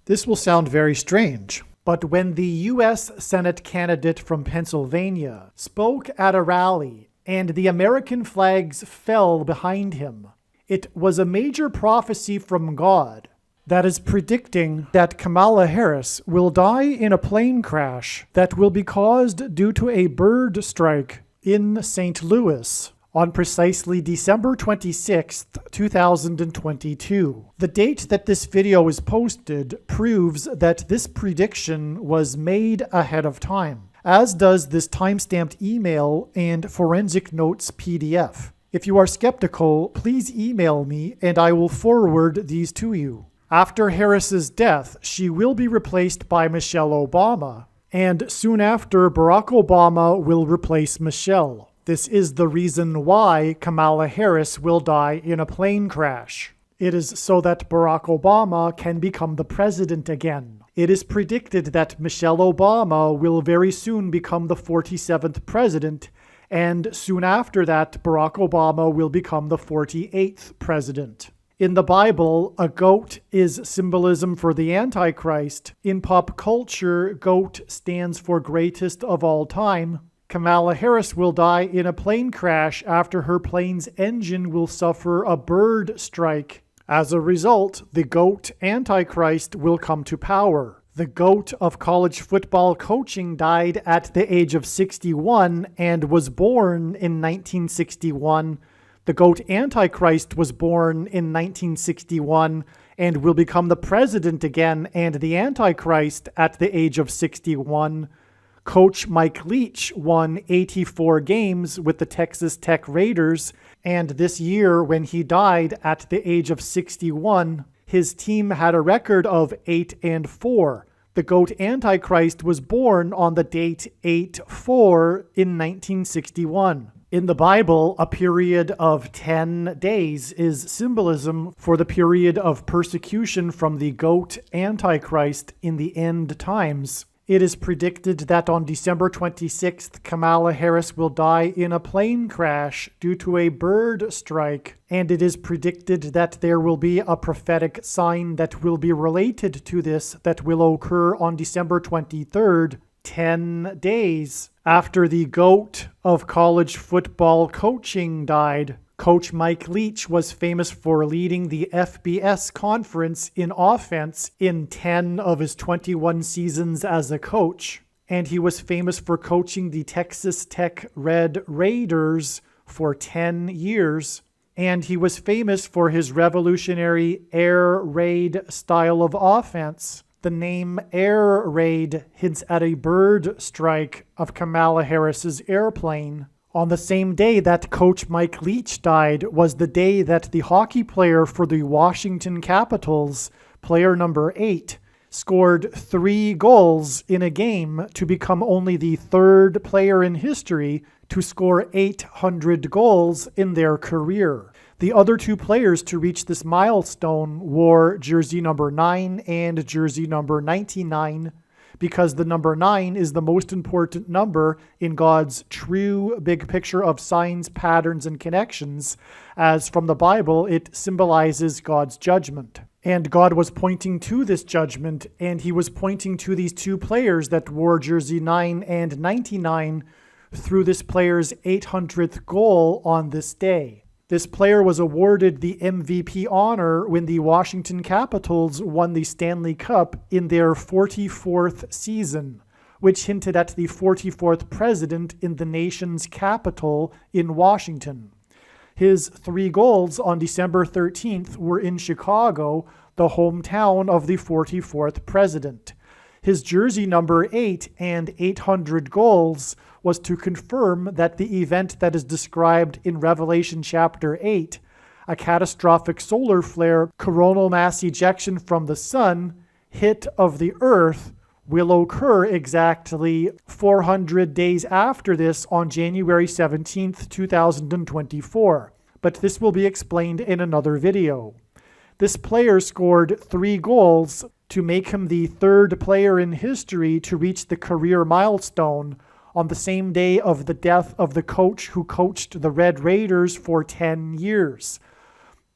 This will sound very strange, but when the U.S. Senate candidate from Pennsylvania spoke at a rally and the American flags fell behind him, it was a major prophecy from God that is predicting that Kamala Harris will die in a plane crash that will be caused due to a bird strike in St. Louis on precisely December 26th, 2022. The date that this video is posted proves that this prediction was made ahead of time, as does this timestamped email and forensic notes PDF. If you are skeptical, please email me and I will forward these to you. After Harris's death, she will be replaced by Michelle Obama, and soon after, Barack Obama will replace Michelle. This is the reason why Kamala Harris will die in a plane crash. It is so that Barack Obama can become the president again. It is predicted that Michelle Obama will very soon become the 47th president, and soon after that, Barack Obama will become the 48th president. In the Bible, a goat is symbolism for the Antichrist. In pop culture, goat stands for greatest of all time. Kamala Harris will die in a plane crash after her plane's engine will suffer a bird strike. As a result, the goat Antichrist will come to power. The GOAT of college football coaching died at the age of 61 and was born in 1961. The GOAT Antichrist was born in 1961 and will become the president again and the Antichrist at the age of 61. Coach Mike Leach won 84 games with the Texas Tech Raiders, and this year when he died at the age of 61, his team had a record of 8-4. The GOAT Antichrist was born on the date 8/4 in 1961. In the Bible, a period of 10 days is symbolism for the period of persecution from the GOAT Antichrist in the end times. It is predicted that on December 26th, Kamala Harris will die in a plane crash due to a bird strike, and it is predicted that there will be a prophetic sign that will be related to this that will occur on December 23rd, 10 days after the GOAT of college football coaching died. Coach Mike Leach was famous for leading the FBS conference in offense in 10 of his 21 seasons as a coach, and he was famous for coaching the Texas Tech Red Raiders for 10 years, and he was famous for his revolutionary air raid style of offense. The name Air Raid hints at a bird strike of Kamala Harris's airplane. On the same day that Coach Mike Leach died was the day that the hockey player for the Washington Capitals, player number 8, scored 3 goals in a game to become only the 3rd player in history to score 800 goals in their career. The other 2 players to reach this milestone wore jersey number 9 and jersey number 99, because the number 9 is the most important number in God's true big picture of signs, patterns, and connections, as from the Bible it symbolizes God's judgment. And God was pointing to this judgment, and he was pointing to these 2 players that wore jersey 9 and 99 through this player's 800th goal on this day. This player was awarded the MVP honor when the Washington Capitals won the Stanley Cup in their 44th season, which hinted at the 44th president in the nation's capital in Washington. His 3 goals on December 13th were in Chicago, the hometown of the 44th president. His jersey number 8 and 800 goals was to confirm that the event that is described in Revelation chapter 8, a catastrophic solar flare, coronal mass ejection from the sun, hit of the earth, will occur exactly 400 days after this on January 17th, 2024. But this will be explained in another video. This player scored 3 goals to make him the 3rd player in history to reach the career milestone on the same day of the death of the coach who coached the Red Raiders for 10 years.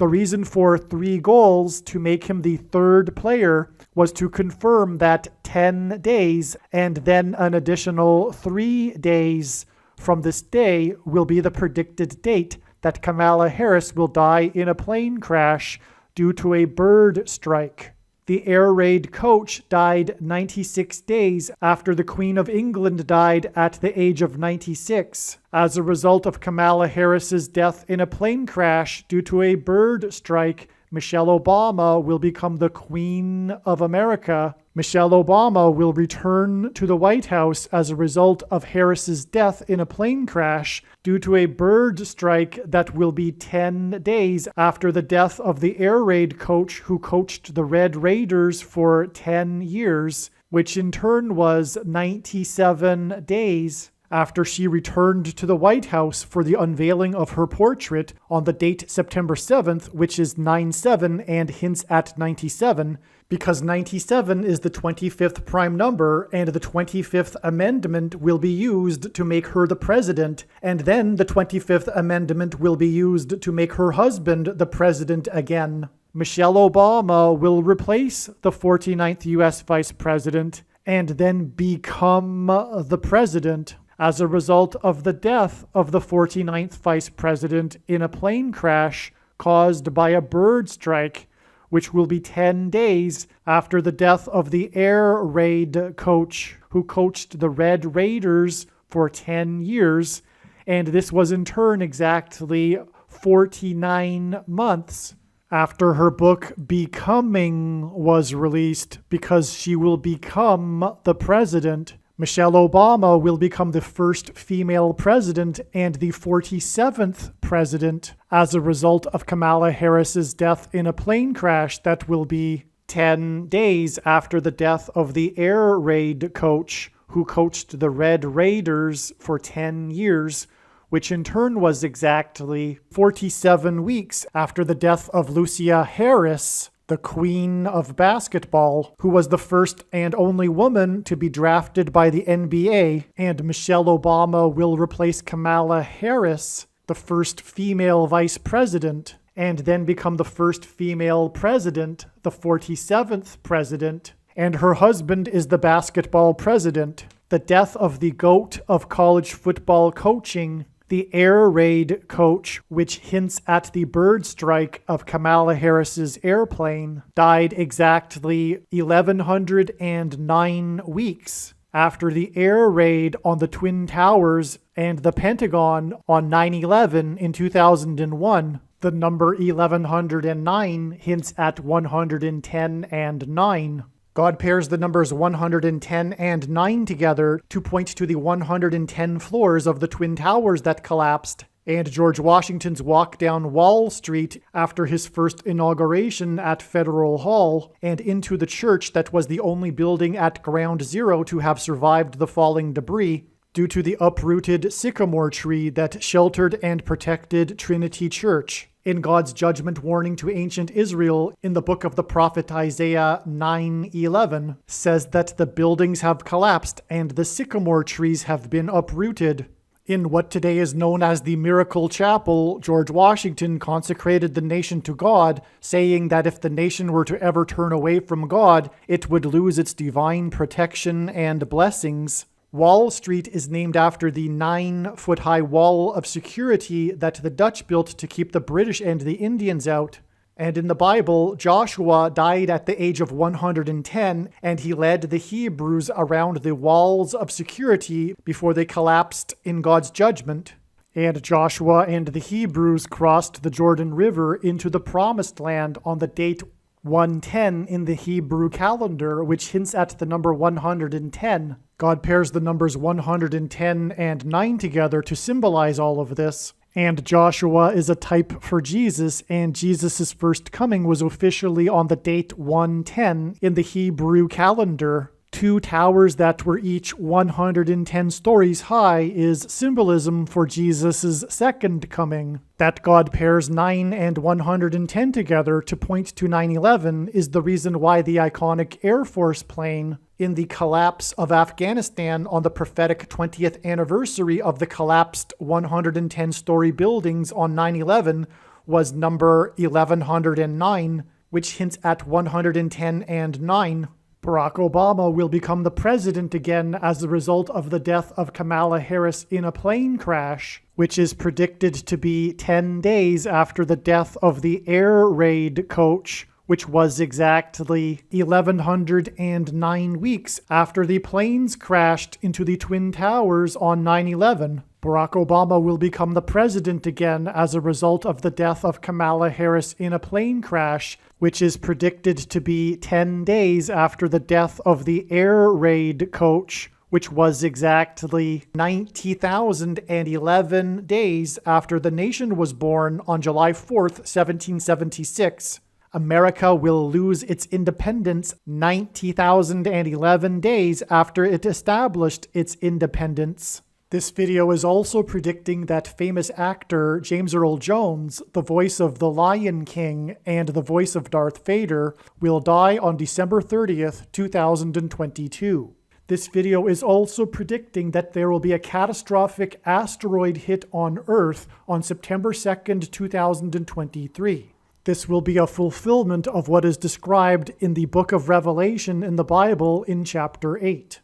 The reason for 3 goals to make him the 3rd player was to confirm that 10 days and then an additional 3 days from this day will be the predicted date that Kamala Harris will die in a plane crash due to a bird strike. The air raid coach died 96 days after the Queen of England died at the age of 96 as a result of Kamala Harris's death in a plane crash due to a bird strike. Michelle Obama will become the Queen of America. Michelle Obama will return to the White House as a result of Harris's death in a plane crash due to a bird strike that will be 10 days after the death of the air raid coach who coached the Red Raiders for 10 years, which in turn was 97 days after she returned to the White House for the unveiling of her portrait on the date September 7th, which is 9/7 and hints at 97, because 97 is the 25th prime number, and the 25th Amendment will be used to make her the president, and then the 25th Amendment will be used to make her husband the president again. Michelle Obama will replace the 49th U.S. Vice President and then become the president as a result of the death of the 49th Vice President in a plane crash caused by a bird strike, which will be 10 days after the death of the air raid coach who coached the Red Raiders for 10 years, and this was in turn exactly 49 months after her book Becoming was released, because she will become the president. Michelle Obama will become the first female president and the 47th president as a result of Kamala Harris's death in a plane crash that will be 10 days after the death of the air raid coach who coached the Red Raiders for 10 years, which in turn was exactly 47 weeks after the death of Lucia Harris, the Queen of Basketball, who was the first and only woman to be drafted by the NBA, and Michelle Obama will replace Kamala Harris, the first female vice president, and then become the first female president, the 47th president, and her husband is the basketball president. The death of the GOAT of college football coaching, the air raid coach, which hints at the bird strike of Kamala Harris's airplane, died exactly 1,109 weeks after the air raid on the Twin Towers and the Pentagon on 9/11 in 2001. The number 1109 hints at 110 and 9. God pairs the numbers 110 and 9 together to point to the 110 floors of the Twin Towers that collapsed, and George Washington's walk down Wall Street after his first inauguration at Federal Hall, and into the church that was the only building at Ground Zero to have survived the falling debris due to the uprooted sycamore tree that sheltered and protected Trinity Church. In God's judgment warning to ancient Israel in the book of the prophet Isaiah 9:11 says that the buildings have collapsed and the sycamore trees have been uprooted. In what today is known as the Miracle Chapel, George Washington consecrated the nation to God, saying that if the nation were to ever turn away from God, it would lose its divine protection and blessings. Wall Street is named after the 9-foot-high wall of security that the Dutch built to keep the British and the Indians out. And in the Bible, Joshua died at the age of 110, and he led the Hebrews around the walls of security before they collapsed in God's judgment. And Joshua and the Hebrews crossed the Jordan River into the Promised Land on the date 110 in the Hebrew calendar, which hints at the number 110. God pairs the numbers 110 and 9 together to symbolize all of this. And Joshua is a type for Jesus, and Jesus' first coming was officially on the date 110 in the Hebrew calendar. 2 towers that were each 110 stories high is symbolism for Jesus' second coming. That God pairs 9 and 110 together to point to 9/11 is the reason why the iconic Air Force plane in the collapse of Afghanistan on the prophetic 20th anniversary of the collapsed 110-story buildings on 9/11 was number 1109, which hints at 110 and 9. Barack Obama will become the president again as a result of the death of Kamala Harris in a plane crash, which is predicted to be 10 days after the death of the air raid coach, which was exactly 1,109 weeks after the planes crashed into the Twin Towers on 9/11. Barack Obama will become the president again as a result of the death of Kamala Harris in a plane crash, which is predicted to be 10 days after the death of the air raid coach, which was exactly 90,011 days after the nation was born on July 4th, 1776. America will lose its independence 90,011 days after it established its independence. This video is also predicting that famous actor James Earl Jones, the voice of the Lion King and the voice of Darth Vader, will die on December 30th, 2022. This video is also predicting that there will be a catastrophic asteroid hit on Earth on September 2nd, 2023. This will be a fulfillment of what is described in the book of Revelation in the Bible in chapter 8.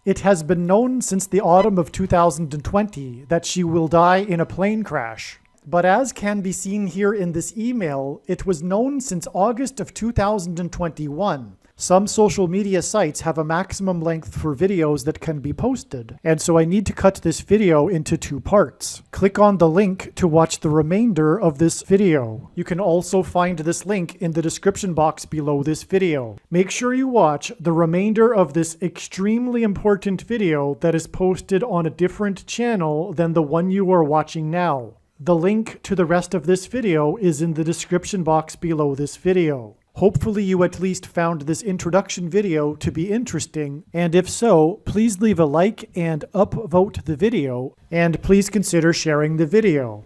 It has been known since the autumn of 2020 that she will die in a plane crash. But as can be seen here in this email, it was known since August of 2021. Some social media sites have a maximum length for videos that can be posted, and so I need to cut this video into 2 parts. Click on the link to watch the remainder of this video. You can also find this link in the description box below this video. Make sure you watch the remainder of this extremely important video that is posted on a different channel than the one you are watching now. The link to the rest of this video is in the description box below this video. Hopefully you at least found this introduction video to be interesting, and if so, please leave a like and upvote the video, and please consider sharing the video.